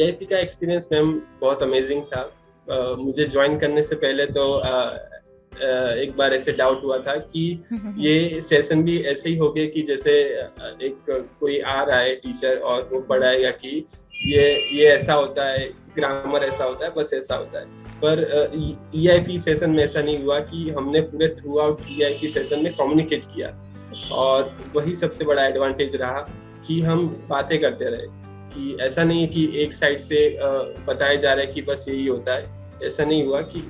EIP का experience ma'am बहुत amazing था। मुझे ज्वाइन करने से पहले तो एक बार ऐसे डाउट हुआ था कि ये सेशन भी ऐसे ही हो गए कि जैसे एक कोई आ रहा है टीचर और वो पढ़ाएगा कि ये ऐसा होता है, ग्रामर ऐसा होता है, बस ऐसा होता है। पर EIP सेशन में ऐसा नहीं हुआ कि हमने पूरे थ्रू आउट EIP सेशन में कम्युनिकेट किया, और वही सबसे बड़ा एडवांटेज रहा कि हम बातें करते रहे, कि ऐसा नहीं कि एक साइड से बताया जा रहा है कि बस यही होता है। ऐसा नहीं हुआ, कि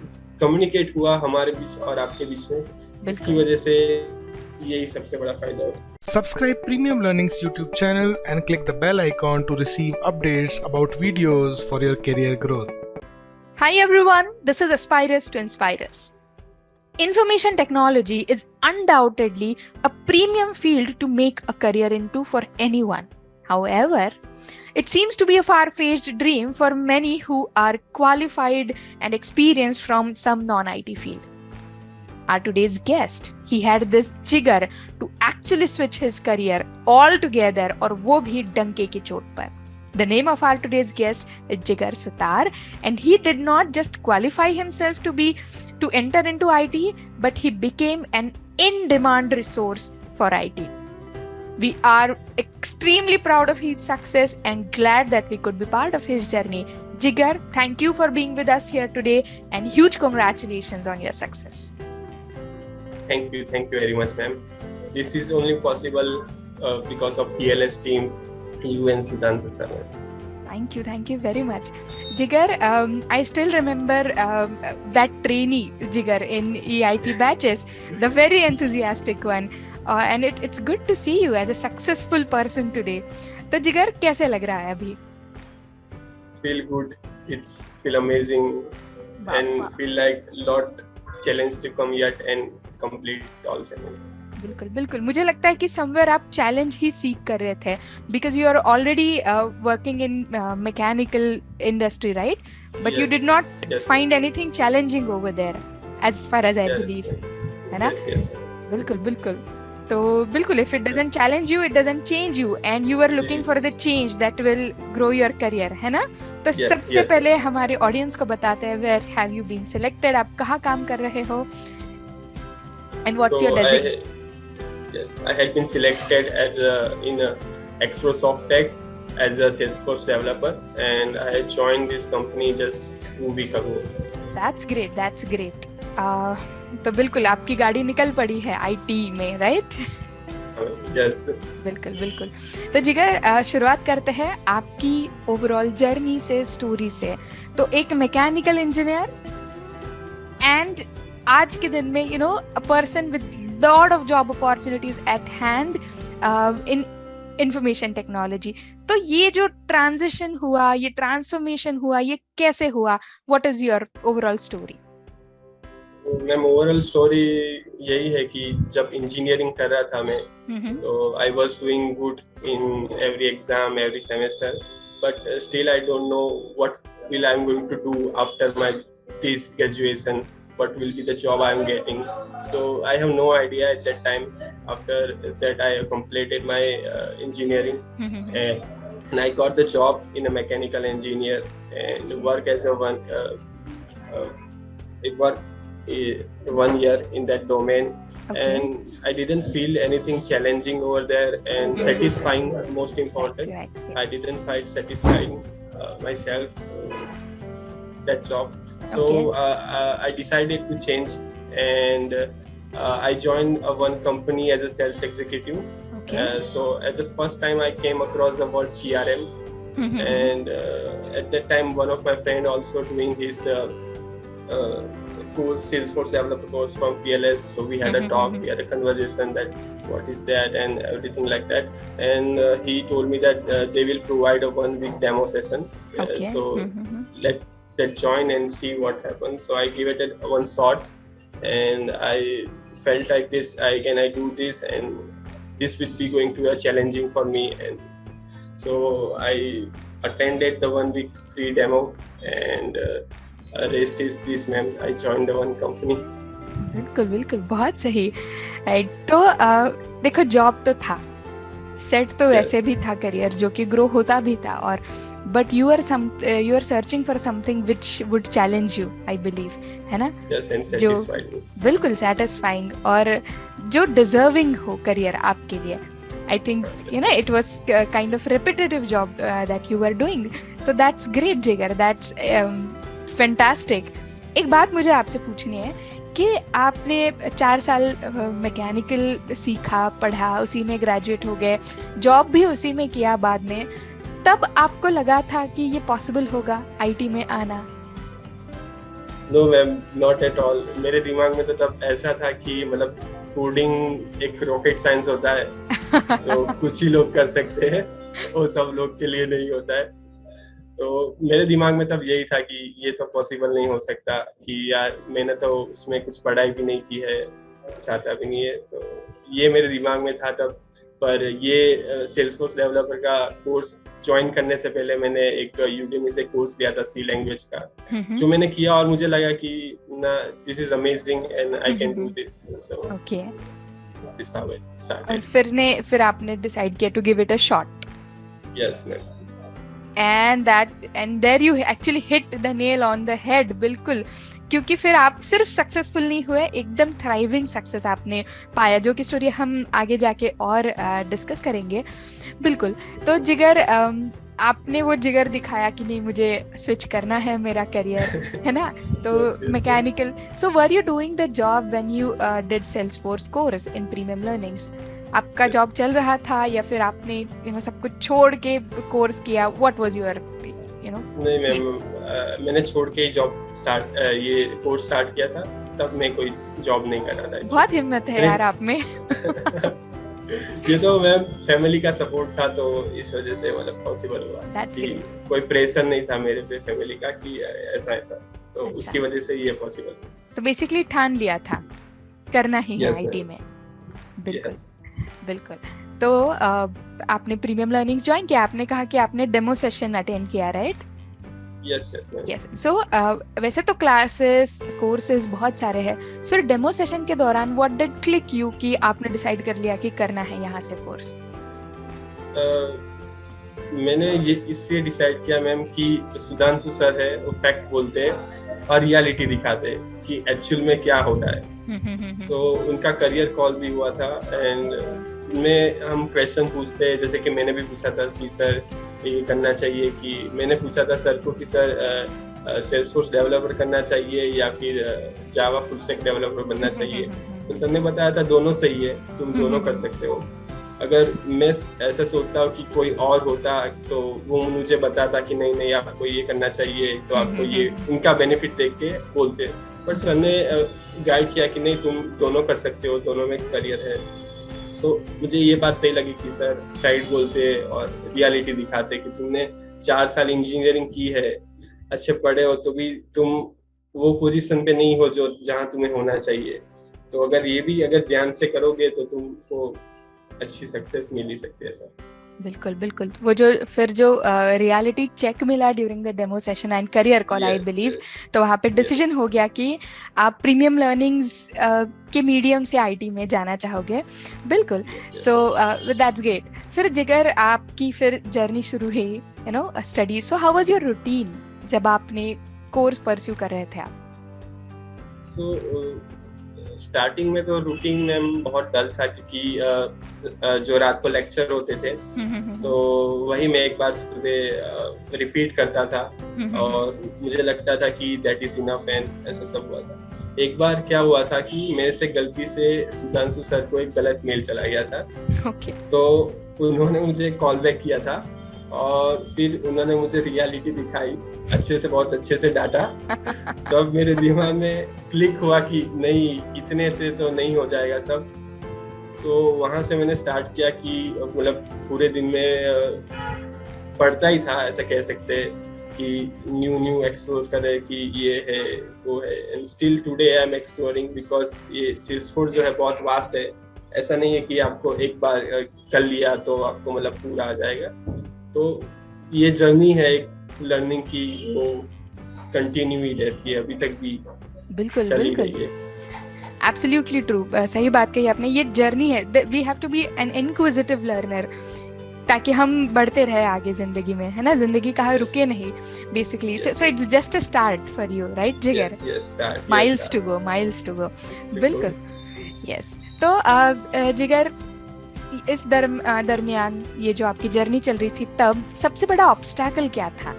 कम्युनिकेट हुआ हमारे बीच और आपके बीच में, इसकी वजह से यही सबसे बड़ा फायदा है। Subscribe Premium Learning's YouTube channel and click the bell icon to receive updates about videos for your career growth. Hi everyone, this is Aspirus to Inspire Us. Information technology is undoubtedly a premium field to make a career into for anyone. However, it seems to be a far-fetched dream for many who are qualified and experienced from some non-IT field. Our today's guest, he had this jigar to actually switch his career altogether, और वो भी डंके की चोट पर. The name of our today's guest is Jigar Sutar, and he did not just qualify himself to enter into IT, but he became an in-demand resource for IT. We are extremely proud of his success and glad that we could be part of his journey. Jigar, thank you for being with us here today, and huge congratulations on your success. Thank you very much, ma'am. This is only possible because of PLS team, you and Sudhanshu sir. Thank you very much. Jigar, I still remember that trainee Jigar in EIP batches, the very enthusiastic one. And it's good to see you as a successful person today. तो जिगर कैसे लग रहा है अभी? Feel good. It's feel amazing. Wow, and feel like lot challenge to come yet and complete all challenges. बिल्कुल मुझे लगता है कि समवेयर आप चैलेंज ही सीख कर रहे थे, because you are already working in mechanical industry, right? But you did not find anything challenging over there as far as I believe, है ना? बिल्कुल तो बिल्कुल, if it doesn't challenge you, it doesn't change you, and you are looking for the change that will grow your career, है ना? तो सबसे पहले हमारे ऑडियंस को बताते हैं, where have you been selected, आप कहाँ काम कर रहे हो, and what's your designation? Yes, I had been selected as in Exprosoft Tech as a Salesforce developer, and I had joined this company just 2 weeks ago. That's great. तो बिल्कुल आपकी गाड़ी निकल पड़ी है IT में, राइट? Yes. बिल्कुल. तो जिगर, शुरुआत करते हैं आपकी ओवरऑल जर्नी से, स्टोरी से. तो एक मैकेनिकल इंजीनियर एंड आज के दिन में a person with lot of job opportunities at hand in information technology. तो ये जो ट्रांजिशन हुआ, ये ट्रांसफॉर्मेशन हुआ, ये कैसे हुआ? What is your overall story? Ma'am, overall story यही है कि जब इंजीनियरिंग कर रहा था मैं, तो I was doing good in every exam, every semester, but still I don't know what will I am going to do after my this graduation. What will be the job I am getting? So I have no idea at that time. After that, I have completed my engineering, and I got the job in a mechanical engineer and work as a one year in that domain. Okay. And I didn't feel anything challenging over there and satisfying. Most important, right. I didn't find satisfying myself. That job. So I decided to change, and I joined one company as a sales executive. Okay. So at the first time I came across the word CRM, and at that time one of my friend also doing his Salesforce developer course from PLS. So we had a talk, we had a conversation that what is that and everything like that. And he told me that they will provide a 1 week demo session. Okay. So let that join and see what happens. So I give it one shot, and I felt like this, I do this, and this will be going to be challenging for me. And so I attended the 1 week free demo, and rest is this, ma'am. I joined the one company. बिल्कुल बहुत सही, right? तो देखो, job तो था, set तो वैसे भी था करियर जो कि ग्रो होता भी था, और but you are searching for something which would challenge you, I believe, है ना? जो बिल्कुल सेटिस्फाइंग और जो डिजर्विंग हो करियर आपके लिए. I think it was kind of repetitive job that you were doing. So that's great, Jigar. That's fantastic. एक बात मुझे आपसे पूछनी है कि आपने 4 साल मैकेनिकल सीखा, पढ़ा, उसी में ग्रेजुएट हो गए, जॉब भी उसी में किया बाद में, तब आपको लगा था कि ये पॉसिबल होगा आईटी में आना? No ma'am, not at all. मेरे दिमाग में तो तब ऐसा था कि मतलब कोडिंग एक रॉकेट साइंस होता है जो कुछ ही लोग कर सकते हैं, वो सब लोग के लिए नहीं होता है. तो मेरे दिमाग में तब यही था कि ये तो पॉसिबल नहीं हो सकता, कि यार मैंने तो उसमें कुछ पढ़ाई भी नहीं की है, चाहता भी नहीं है. तो ये मेरे दिमाग में था तब. पर ये सेल्सफोर्स डेवलपर का कोर्स ज्वाइन करने से पहले मैंने एक यूडेमी से कोर्स लिया था सी लैंग्वेज का, जो मैंने किया और मुझे लगा कि ना, this is amazing and I can do this. So okay, this is how it started. फिर आपने डिसाइड किया to give it a shot. Yes ma'am. And there you actually hit the nail on the head. बिल्कुल, क्योंकि फिर आप सिर्फ successful नहीं हुए, एकदम थ्राइविंग सक्सेस आपने पाया, जो कि स्टोरी हम आगे जाके और डिस्कस करेंगे. बिल्कुल. तो जिगर, आपने वो जिगर दिखाया कि नहीं, मुझे स्विच करना है मेरा करियर, है ना? तो mechanical. So were you doing the job when you did Salesforce course in premium learnings? आपका जॉब चल रहा था या फिर आपने सब कुछ छोड़ के कोर्स किया? व्हाट वाज योर नहीं मैम, मैंने छोड़ के ही जॉब ये कोर्स स्टार्ट किया था. तब मैं कोई जॉब नहीं कर रहा था. बहुत हिम्मत है यार आप में. ये तो मैम फैमिली का सपोर्ट था, तो इस वजह से मतलब पॉसिबल हुआ. कि कोई प्रेशर नहीं था मेरे पे फैमिली का कि ऐसा, तो उसकी वजह से ये पॉसिबल. तो बेसिकली ठान लिया था करना ही है आईटी में. बिल्कुल. बिल्कुल. तो आपने प्रीमियम लर्निंग्स ज्वाइन किया, आपने कहा कि आपने डेमो सेशन अटेंड किया, राइट? यस. सो वैसे तो क्लासेस, कोर्सेज बहुत सारे हैं, फिर डेमो सेशन के दौरान व्हाट डिड क्लिक यू कि आपने डिसाइड कर लिया कि करना है यहाँ से कोर्स? मैंने ये इसलिए डिसाइड किया मैम कि जो सुधांशु सर है वो फैक्ट बोलते हैं और रियलिटी दिखाते हैं कि एक्चुअल में क्या होता है. तो उनका करियर कॉल भी हुआ था, एंड हम क्वेश्चन पूछते हैं, जैसे कि मैंने भी पूछा था कि सर ये करना चाहिए, कि मैंने पूछा था सर को कि सर सेल्सफोर्स डेवलपर करना चाहिए या फिर जावा फुल स्टैक डेवलपर बनना चाहिए. तो सर ने बताया था दोनों सही है, तुम दोनों कर सकते हो. अगर मैं ऐसा सोचता हूँ कि कोई और होता तो वो मुझे बताता कि नहीं आपको ये करना चाहिए, तो आपको ये उनका बेनिफिट देख के बोलते. बट सर ने गाइड किया कि नहीं, तुम दोनों कर सकते हो, दोनों में करियर है. सो मुझे ये बात सही लगी कि सर फैक्ट बोलते और रियलिटी दिखाते कि तुमने 4 साल इंजीनियरिंग की है, अच्छे पढ़े हो, तो भी तुम वो पोजीशन पे नहीं हो जो जहाँ तुम्हें होना चाहिए. तो अगर ध्यान से करोगे तो तुमको अच्छी सक्सेस मिल ही सकती है सर. बिल्कुल. वो जो रियलिटी चेक मिला during the demo session and career call, I believe, तो वहाँ पे डिसीजन हो गया कि आप प्रीमियम लर्निंग्स के मीडियम से आईटी में जाना चाहोगे. बिल्कुल. So that's great. फिर जिगर, आपकी फिर जर्नी शुरू हुई, study. So how was your routine जब आपने कोर्स परस्यू कर रहे थे आप? स्टार्टिंग में तो रूटीन में बहुत डल था, क्योंकि जो रात को लेक्चर होते थे तो वही मैं एक बार सुबह रिपीट करता था और मुझे लगता था कि दैट इज इनफ, एंड ऐसा सब हुआ था. एक बार क्या हुआ था कि मेरे से गलती से सुधांशु सर को एक गलत मेल चला गया था. तो उन्होंने मुझे कॉल बैक किया था और फिर उन्होंने मुझे रियलिटी दिखाई, बहुत अच्छे से डांटा. तो अब मेरे दिमाग में क्लिक हुआ कि नहीं, इतने से तो नहीं हो जाएगा सब. सो वहाँ से मैंने स्टार्ट किया कि मतलब पूरे दिन में पढ़ता ही था, ऐसा कह सकते हैं, कि न्यू एक्सप्लोर करे कि ये है वो है. And still today I am exploring, because ये सेल्सफोर्स जो है बहुत वास्ट है. ऐसा नहीं है कि आपको एक बार कर लिया तो आपको मतलब पूरा आ जाएगा. तो ये जर्नी है एक लर्निंग की, वो कंटिन्यू ही रहती है, अभी तक भी बिल्कुल. एब्सोल्युटली ट्रू, सही बात कही आपने. ये जर्नी है, we have to be an inquisitive learner, ताकि हम बढ़ते रहे आगे जिंदगी में, है ना. जिंदगी कहाँ रुके नहीं basically. So it's just a start for you, right Jigar? Miles to go, miles to go. बिल्कुल, यस. तो जिगर, इस दरमियान ये जो आपकी जर्नी चल रही थी, तब सबसे बड़ा ऑब्स्टैकल क्या था?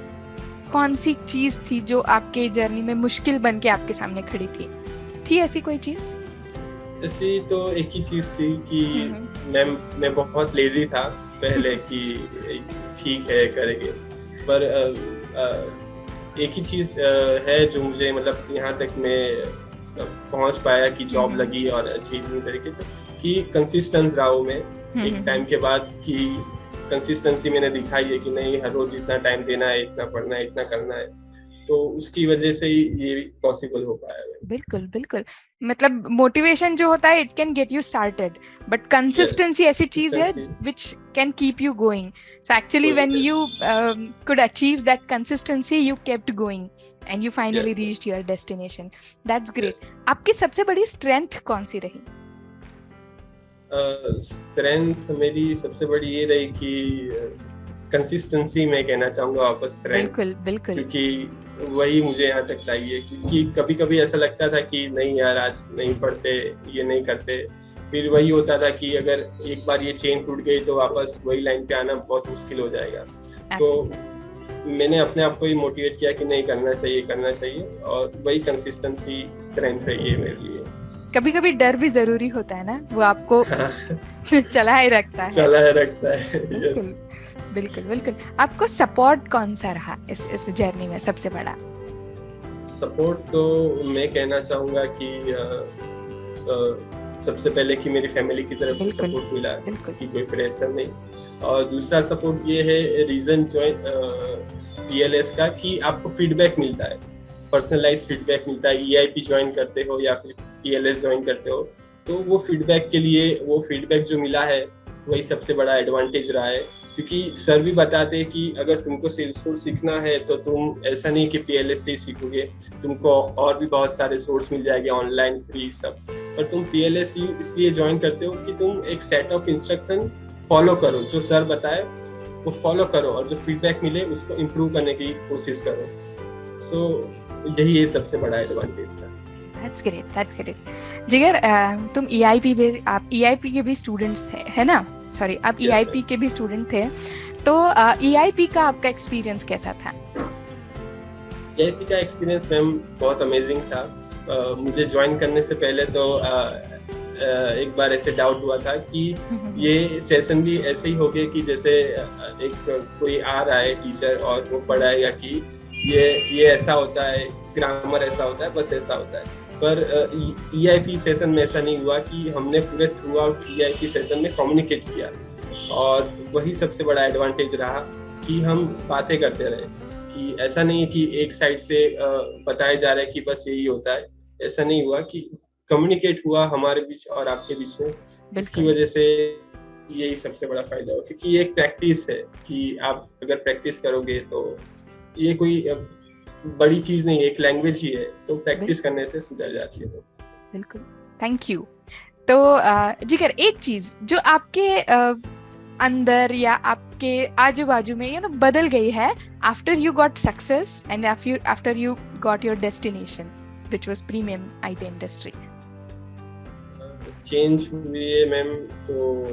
कौन सी चीज थी जो आपके जर्नी में मुश्किल बन के आपके सामने खड़ी थी ऐसी कोई चीज? ऐसी तो एक ही चीज थी कि मैं बहुत लेजी था पहले कि ठीक है करेंगे, पर एक ही चीज है जो मुझे मतलब यहाँ तक मैं पहुंच पाया कि जॉब लगी और अच्छी तरीके से, कि कंसिस्टेंट रहा हूं मैं एक टाइम के बाद, कि कंसिस्टेंसी मैंने दिखाई है कि नहीं हर रोज इतना टाइम देना है, इतना पढ़ना है, इतना करना है, तो उसकी वजह से ही ये पॉसिबल हो पाया है. बिल्कुल बिल्कुल. मतलब मोटिवेशन जो होता है it can get you started, but consistency ऐसी चीज है which can keep you going. So actually when you could achieve that consistency, you kept going and you finally reached your destination. That's great. आपकी सबसे बड़ी strength कौन सी रही? Strength मेरी सबसे बड़ी ये रही कि कंसिस्टेंसी मैं कहना चाहूंगा वापस स्ट्रेंथ. बिल्कुल बिल्कुल. क्योंकि वही मुझे यहाँ तक लाई है, क्योंकि कभी कभी ऐसा लगता था कि नहीं यार आज नहीं पढ़ते, ये नहीं करते, फिर वही होता था कि अगर एक बार ये चेन टूट गई तो वापस वही लाइन पे आना बहुत मुश्किल हो जाएगा. तो मैंने अपने आप को ही मोटिवेट किया कि नहीं करना चाहिए, और वही कंसिस्टेंसी स्ट्रेंथ रही है मेरे लिए. कभी कभी डर भी जरूरी होता है ना, वो आपको चलाए रखता है. बिल्कुल बिल्कुल. आपको सपोर्ट कौन सा रहा इस जर्नी में सबसे बड़ा? सपोर्ट तो मैं कहना चाहूंगा कि सबसे पहले कि मेरी फैमिली की तरफ से सपोर्ट मिला कि कोई प्रेशर नहीं, और दूसरा सपोर्ट ये है रीजन ज्वाइन PLS का कि आपको फीडबैक मिलता है, पर्सनलाइज फीडबैक मिलता है. EIP ज्वाइन करते हो या फिर PLS ज्वाइन करते हो, तो वो फीडबैक के लिए वो फीडबैक जो मिला है वही सबसे बड़ा एडवांटेज रहा है. क्योंकि सर भी बताते हैं कि अगर तुमको सेल्सफोर्स सीखना है तो तुम ऐसा नहीं कि PLS से ही सीखोगे, तुमको और भी बहुत सारे सोर्स मिल जाएंगे ऑनलाइन फ्री सब, पर तुम PLS इसलिए ज्वाइन करते हो कि तुम एक सेट ऑफ इंस्ट्रक्शन फॉलो करो, जो सर बताए वो फॉलो करो, और जो फीडबैक मिले उसको इम्प्रूव करने की कोशिश करो. सो यही है सबसे बड़ा एडवांटेज था. That's great. जिगर, तुम आप EIP के भी स्टूडेंट्स थे, है ना? सॉरी, आप EIP के भी स्टूडेंट थे, तो EIP का आपका एक्सपीरियंस कैसा था? EIP का एक्सपीरियंस मैम बहुत अमेजिंग था. मुझे ज्वाइन करने से पहले तो एक बार ऐसे डाउट हुआ था कि ये सेशन भी ऐसे ही हो गया कि जैसे एक कोई आ रहा है टीचर और वो पढ़ाएगा कि ये ऐसा होता है, ग्रामर ऐसा होता है, बस ऐसा होता है. पर EIP सेशन में ऐसा नहीं हुआ कि हमने पूरे थ्रू आउट EIP सेशन में कम्युनिकेट किया, और वही सबसे बड़ा एडवांटेज रहा कि हम बातें करते रहे, कि ऐसा नहीं कि एक साइड से बताया जा रहा है कि बस यही होता है. ऐसा नहीं हुआ, कि कम्युनिकेट हुआ हमारे बीच और आपके बीच में. इसकी वजह से यही सबसे बड़ा फायदा हो, क्योंकि ये एक प्रैक्टिस है कि आप अगर प्रैक्टिस करोगे तो ये कोई बड़ी चीज नहीं है, एक लैंग्वेज ही है, तो प्रैक्टिस करने से सुधर जाती है. बिल्कुल, थैंक यू. तो जिगर, एक चीज जो आपके अंदर या आपके आजू बाजू में बदल गई है after you got success and after you got your destination which was premium IT industry? Change हुई है मैम. तो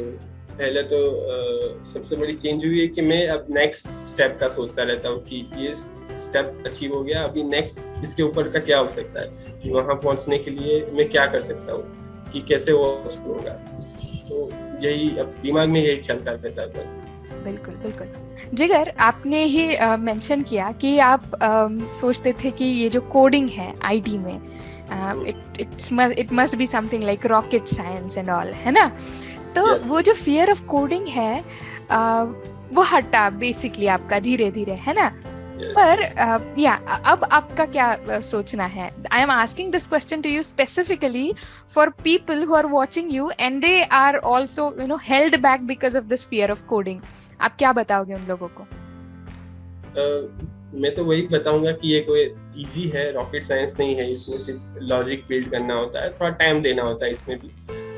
पहले तो सबसे बड़ी चेंज हुई है कि मैं अब नेक्स्ट स्टेप का सोचता रहता हूँ कि ये स्टेप अचीव हो गया, अभी नेक्स्ट इसके ऊपर का क्या हो सकता है, कि वहां पहुंचने के लिए मैं क्या कर सकता हूँ, कि कैसे वो होगा. तो यही अब दिमाग में यही चलता रहता है बस. बिल्कुल. जिगर, आपने ही मेंशन किया कि आप सोचते थे कि ये जो कोडिंग है IT में, it must be something like rocket science and all, है ना? तो वो जो फियर ऑफ कोडिंग है वो हटा बेसिकली आपका धीरे धीरे, है ना? पर अब आपका क्या सोचना है? I am asking this question to you specifically for people who are watching you and they are also held back because of this fear of coding. आप क्या बताओगे उन लोगों को? मैं तो वही बताऊंगा कि ये कोई इजी है, रॉकेट साइंस नहीं है, इसमें सिर्फ लॉजिक बिल्ड करना होता है, थोड़ा टाइम देना होता है इसमें भी।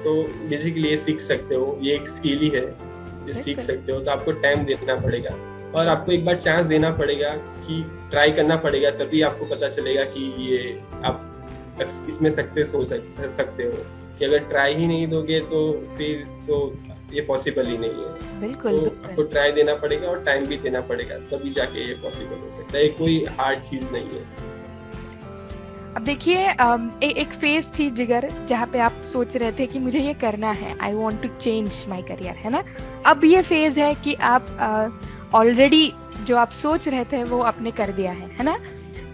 तो बेसिकली ये सीख सकते हो, ये एक स्किल ही है, ये सीख सकते हो, तो आपको टाइम देना पड़ेगा और आपको एक बार चांस देना पड़ेगा कि ट्राई करना पड़ेगा, तभी आपको पता चलेगा कि ये आप इसमें सक्सेस हो सकते हो। कि अगर ट्राई ही नहीं दोगे तो फिर तो ये पॉसिबल ही नहीं है। बिल्कुल, तो आपको ट्राई देना पड़ेगा और टाइम भी देना पड़ेगा, तभी जाके ये पॉसिबल हो सकता है। ये कोई हार्ड चीज नहीं है। अब देखिए, एक फेज थी जिगर जहाँ पे आप सोच रहे थे कि मुझे ये करना है, I want to change my career, है ना। अब ये फेज है कि आप ऑलरेडी जो आप सोच रहे थे वो आपने कर दिया है ना।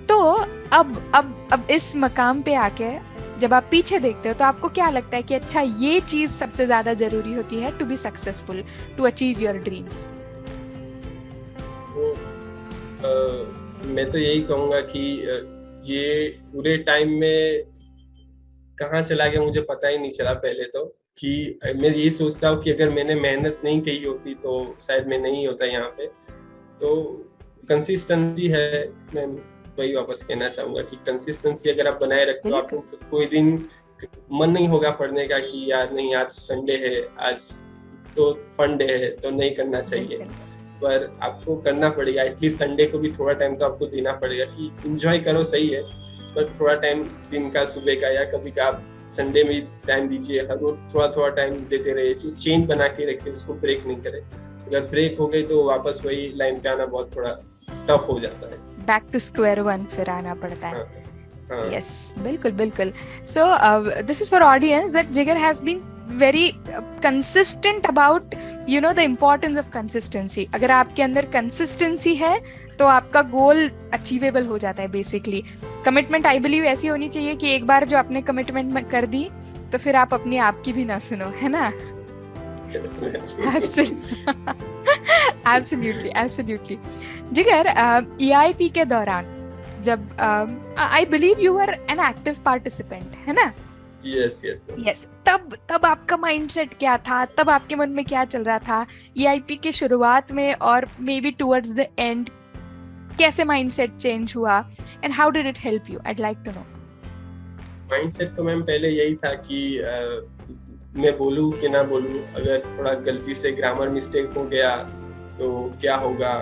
तो अब इस मकाम पे आके जब आप पीछे देखते हो तो आपको क्या लगता है कि अच्छा ये चीज सबसे ज्यादा जरूरी होती है to be successful, to achieve your dreams? मैं तो यही कहूंगा कि ये पूरे टाइम में कहाँ चला गया मुझे पता ही नहीं चला। पहले तो कि मैं ये सोचता हूँ कि अगर मैंने मेहनत नहीं की होती तो शायद मैं नहीं होता यहाँ पे। तो कंसिस्टेंसी है, मैं वही वापस कहना चाहूंगा कि कंसिस्टेंसी अगर आप बनाए रखते हो, आपको कोई दिन मन नहीं होगा पढ़ने का कि यार नहीं आज संडे है, आज तो फन डे है तो नहीं करना चाहिए, पर आपको करना पड़ेगा। एटलीस्ट संडे को भी थोड़ा टाइम तो आपको देना पड़ेगा कि एंजॉय करो, सही है, पर थोड़ा टाइम दिन का, सुबह का या कभी का आप संडे में टाइम दीजिए। हर रोज थोड़ा थोड़ा टाइम देते रहिए, चेन बना के रखिए, उसको ब्रेक नहीं करे। अगर ब्रेक हो गई तो वापस वही लाइन पे आना बहुत थोड़ा टफ हो जाता है, बैक टू स्क्वायर वन फिर आना पड़ता है। यस, बिल्कुल बिल्कुल। So this is for audience that Jigar has been very consistent about the importance of consistency. अगर आपके अंदर consistency है तो आपका गोल अचीवेबल हो जाता है। बेसिकली कमिटमेंट आई बिलीव ऐसी होनी चाहिए कि एक बार जो आपने कमिटमेंट कर दी तो फिर आप अपने आप की भी ना सुनो, है ना। Absolutely, absolutely. जिगर, EIP के दौरान जब I believe you were an active participant, है ना। yes. तब आपका माइंडसेट क्या था, तब आपके मन में क्या चल रहा था EIP के शुरुआत में और may be towards the end? कैसे माइंडसेट चेंज हुआ and how did it help you? I'd like to know. Mindset तो मैम पहले यही था कि मैं बोलूं कि ना बोलूं, अगर थोड़ा गलती से ग्रामर मिस्टेक हो गया तो क्या होगा।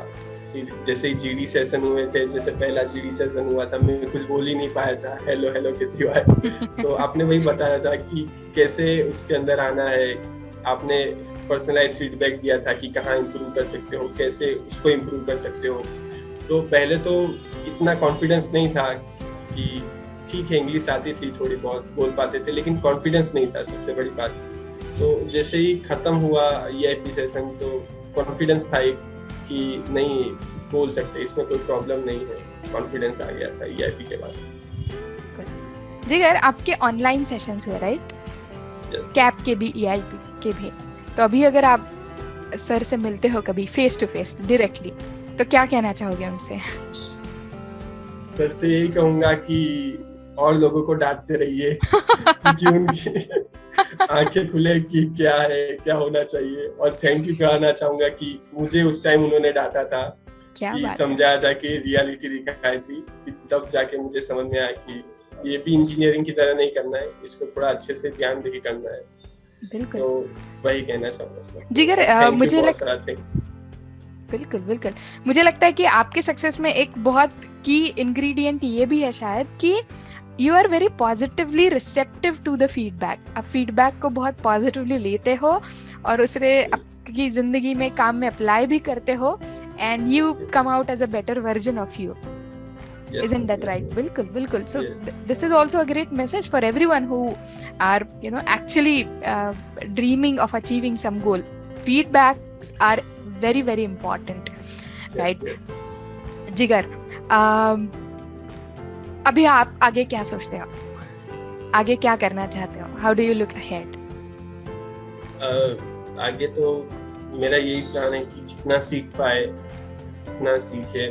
फिर जैसे ही GD सेशन हुए थे, जैसे पहला GD सेशन हुआ था, मैं कुछ बोल ही नहीं पाया था, हेलो हेलो कैसी हो। तो आपने वही बताया था कि कैसे उसके अंदर आना है, आपने पर्सनलाइज फीडबैक दिया था कि कहाँ इम्प्रूव कर सकते हो, कैसे उसको इम्प्रूव कर सकते हो। तो पहले तो इतना कॉन्फिडेंस नहीं था कि ठीक है इंग्लिश आती थी, थोड़ी बहुत बोल पाते थे, लेकिन कॉन्फिडेंस नहीं था सबसे बड़ी बात। तो जैसे ही खत्म हुआ EIP सेशन तो कॉन्फिडेंस था कि नहीं बोल सकते, इसमें कोई प्रॉब्लम नहीं है, कॉन्फिडेंस आ गया था EIP के बाद। जिगर, आपके ऑनलाइन सेशंस हुए, राइट? कैप के भी EIP के भी। तो अभी अगर आप सर से मिलते हो कभी फेस टू फेस डायरेक्टली, तो क्या कहना चाहोगे उनसे? सर से यही कहूंगा कि और लोगों को डांटते रहिए क्योंकि उनकी आंखें खुले कि क्या है, क्या होना चाहिए। और थैंक यू कहना चाहूंगा कि मुझे उस टाइम उन्होंने डांटा था, कि समझाया था कि रियलिटी दिखाई थी, तब जाके मुझे समझ में आया कि ये भी इंजीनियरिंग की तरह नहीं करना है, इसको थोड़ा अच्छे से ध्यान देके करना है। बिल्कुल, तो वही कहना चाहूंगा सर। जिगर, मुझे बिल्कुल मुझे लगता है कि आपके सक्सेस में एक बहुत की इंग्रेडिएंट ये भी है शायद कि you are very positively receptive to the feedback. आप फीडबैक को बहुत पॉजिटिवली लेते हो और उसे आपकी जिंदगी में काम में अप्लाई भी करते हो, and you come out as a better version of you. Isn't that right? बिल्कुल. So this is also a great message for everyone who are actually dreaming of achieving some goal. Feedbacks are very very important, right? Yes. जिगर, अभी आप आगे क्या सोचते हो? आगे क्या करना चाहते हो? How do you look ahead? आगे तो मेरा यही प्लान है कि जितना सीख पाए उतना सीखे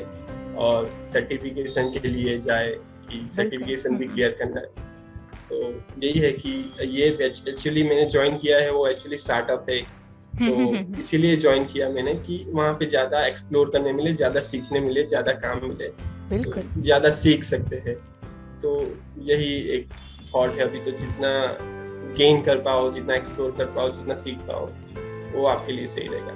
और सर्टिफिकेशन के लिए जाए, कि सर्टिफिकेशन भी क्लियर करना है। तो यही है कि ये एक्चुअली मैंने ज्वाइन किया है, वो एक्चुअली स्टार्टअप है, तो इसीलिए ज्वाइन किया मैंने कि वहाँ पे ज्यादा एक्सप्लोर करने मिले, ज्यादा सीखने मिले, ज्यादा काम मिले, बिल्कुल तो ज्यादा सीख सकते हैं। तो यही एक थॉट है अभी, तो जितना गेन कर पाओ, जितना एक्सप्लोर कर पाओ, जितना सीख पाओ, वो आपके लिए सही रहेगा।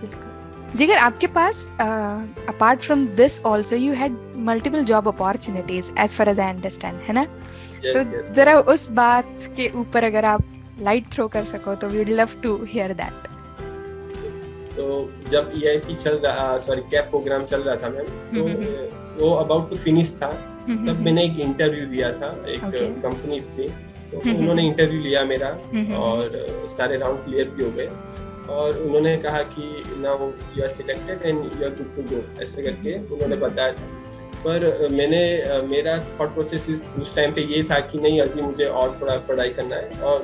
बिल्कुल। जिगर, आपके पास apart from this also you had multiple job opportunities as far as I understand, है ना? तो जरा उस बात के ऊपर अगर आप लाइट थ्रो कर सको तो we would love to hear that. तो जब EIP कैप प्रोग्राम चल रहा था मैम, तो वो अबाउट टू फिनिश था, तब मैंने एक इंटरव्यू दिया था, एक कंपनी थी, तो उन्होंने इंटरव्यू लिया मेरा और सारे राउंड क्लियर भी हो गए, और उन्होंने कहा कि now you are selected and you are good to go, ऐसे करके उन्होंने बताया था। पर मेरा थॉट प्रोसेस उस टाइम पे ये था कि नहीं, अभी मुझे और थोड़ा पढ़ाई करना है और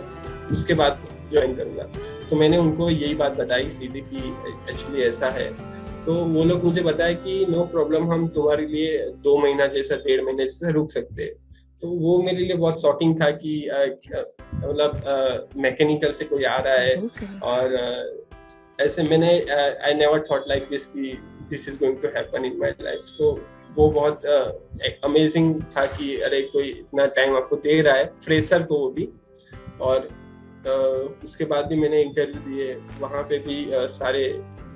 उसके बाद ज्वाइन करूंगा। तो मैंने उनको यही बात बताई सीधे कि एक्चुअली ऐसा है। तो वो लोग मुझे बताया कि नो प्रॉब्लम, हम तुम्हारे लिए 2 महीना जैसा, 1.5 महीने जैसा रुक सकते हैं। तो वो मेरे लिए बहुत शॉकिंग था कि मतलब मैकेनिकल से कोई आ रहा है, और ऐसे मैंने I never thought like this कि this is going to happen in my life. So वो बहुत अमेजिंग था कि अरे कोई इतना टाइम आपको दे रहा है, फ्रेशर को वो भी। और उसके बाद भी मैंने इंटरव्यू दिए, वहाँ पे भी सारे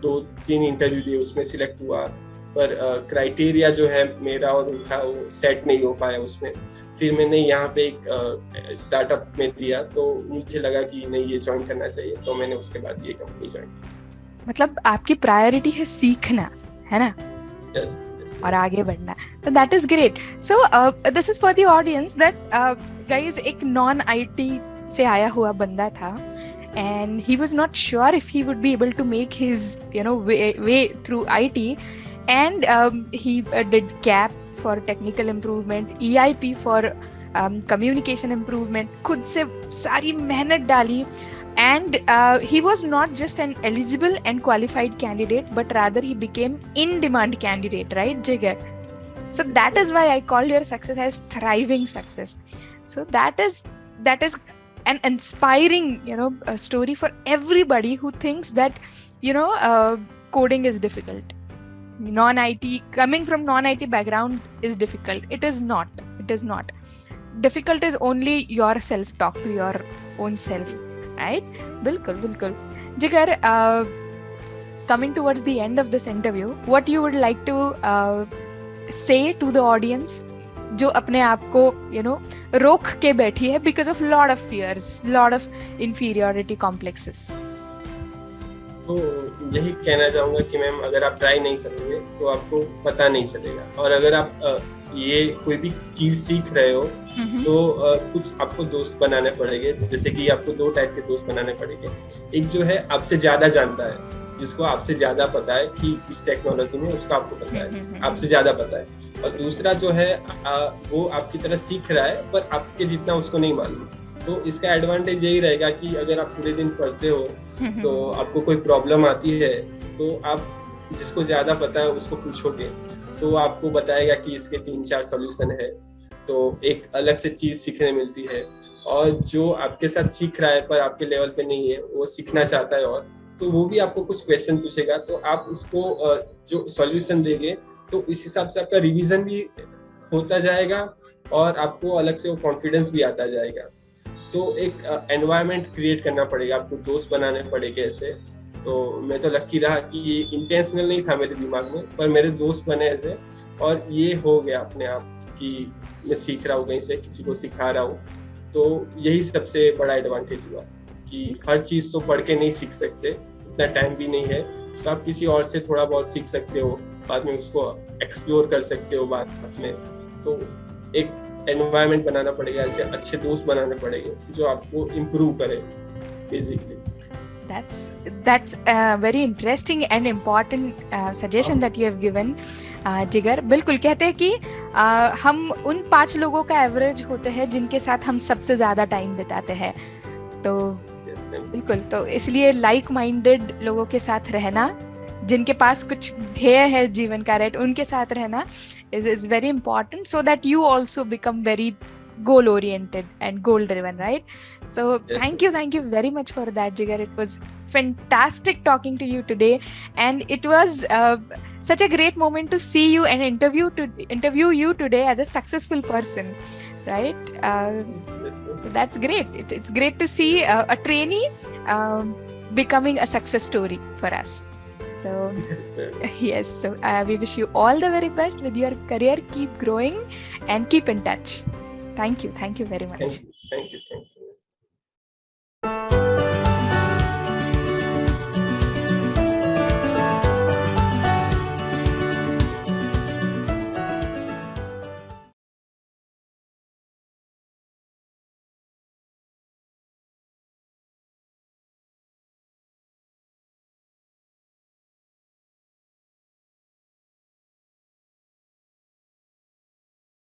2-3 इंटरव्यू दिए, उसमें सिलेक्ट हुआ, पर क्राइटेरिया जो है मेरा और उनका वो सेट नहीं हो पाया उसमें। फिर मैंने यहाँ पे एक स्टार्टअप में दिया, तो मुझे लगा कि नहीं, ये ज्वाइन करना चाहिए, तो मैंने उसके बाद ये कंपनी ज्वाइन की। मतलब आपकी प्रायोरिटी है सीखना, है ना? yes. और आगे बढ़ना। तो that is great. So this is for the audience that guys, एक नॉन IT से आया हुआ बंदा था, and he was not sure if he would be able to make his way through IT, and he did CAP for technical improvement, EIP for communication improvement, खुद से सारी मेहनत डाली, and he was not just an eligible and qualified candidate, but rather he became in demand candidate, right Jigar? So that is why I called your success as thriving success. So that is an inspiring story for everybody who thinks that coding is difficult. Coming from non-IT background is difficult. It is not difficult. Is only your self talk to your own self, right? bilkul Jigar, coming towards the end of this interview, what you would like to say to the audience जो अपने आप को रोक के बैठी है because of lot of fears, lot of inferiority complexes? तो यही कहना चाहूंगा कि मैम, अगर आप ट्राई नहीं करोगे तो आपको पता नहीं चलेगा। और अगर आप ये कोई भी चीज सीख रहे हो तो कुछ आपको दोस्त बनाने पड़ेंगे। जैसे कि आपको 2 टाइप के दोस्त बनाने पड़ेंगे। एक जो है आपसे ज्यादा जानता है, जिसको आपसे ज्यादा पता है कि इस टेक्नोलॉजी में, उसका आपको पता है, आपसे ज्यादा पता है। और दूसरा जो है वो आपकी तरह सीख रहा है पर आपके जितना उसको नहीं मालूम। तो इसका एडवांटेज यही रहेगा कि अगर आप पूरे दिन पढ़ते हो तो आपको कोई प्रॉब्लम आती है तो आप जिसको ज्यादा पता है उसको पूछोगे तो आपको बताएगा कि इसके 3-4 सॉल्यूशन है। तो एक अलग से चीज सीखने मिलती है। और जो आपके साथ सीख रहा है पर आपके लेवल पे नहीं है, वो सीखना चाहता है, और तो वो भी आपको कुछ क्वेश्चन पूछेगा, तो आप उसको जो सॉल्यूशन देंगे तो इस हिसाब से आपका रिवीजन भी होता जाएगा और आपको अलग से वो कॉन्फिडेंस भी आता जाएगा। तो एक एनवायरनमेंट क्रिएट करना पड़ेगा, आपको दोस्त बनाने पड़ेंगे ऐसे। तो मैं तो लकी रहा कि ये इंटेंशनल नहीं था मेरे दिमाग में, पर मेरे दोस्त बने ऐसे, और ये हो गया अपने आप कि मैं सीख रहा हूँ, कहीं से किसी को सिखा रहा हूँ। तो यही सबसे बड़ा एडवांटेज हुआ कि हर चीज तो पढ़ के नहीं सीख सकते, इतना टाइम भी नहीं है, तो आप किसी और से थोड़ा बहुत सीख सकते हो, बाद में उसको एक्सप्लोर कर सकते हो बाद में। तो एक एनवायरनमेंट बनाना पड़ेगा, ऐसे अच्छे दोस्त बनाने पड़ेंगे जो आपको इम्प्रूव करें basically. That's a very interesting and important suggestion that you have given, जिगर। बिल्कुल, कहते हैं कि हम उन 5 लोगों का एवरेज होते हैं जिनके साथ हम सबसे ज्यादा टाइम बिताते हैं। तो बिल्कुल, तो इसलिए लाइक माइंडेड लोगों के साथ रहना, जिनके पास कुछ ध्येय है जीवन का, राइट, उनके साथ रहना is very important, so that you also become very goal oriented and goal driven, right? So Yes, thank yes. you very much for that, Jigar. It was fantastic talking to you today, and it was such a great moment to see you and interview you today as a successful person, right? Yes, yes. So that's great. It's great to see a trainee becoming a success story for us. So Yes, ma'am. yes, so we wish you all the very best with your career. Keep growing and keep in touch. Thank you very much. Thank you.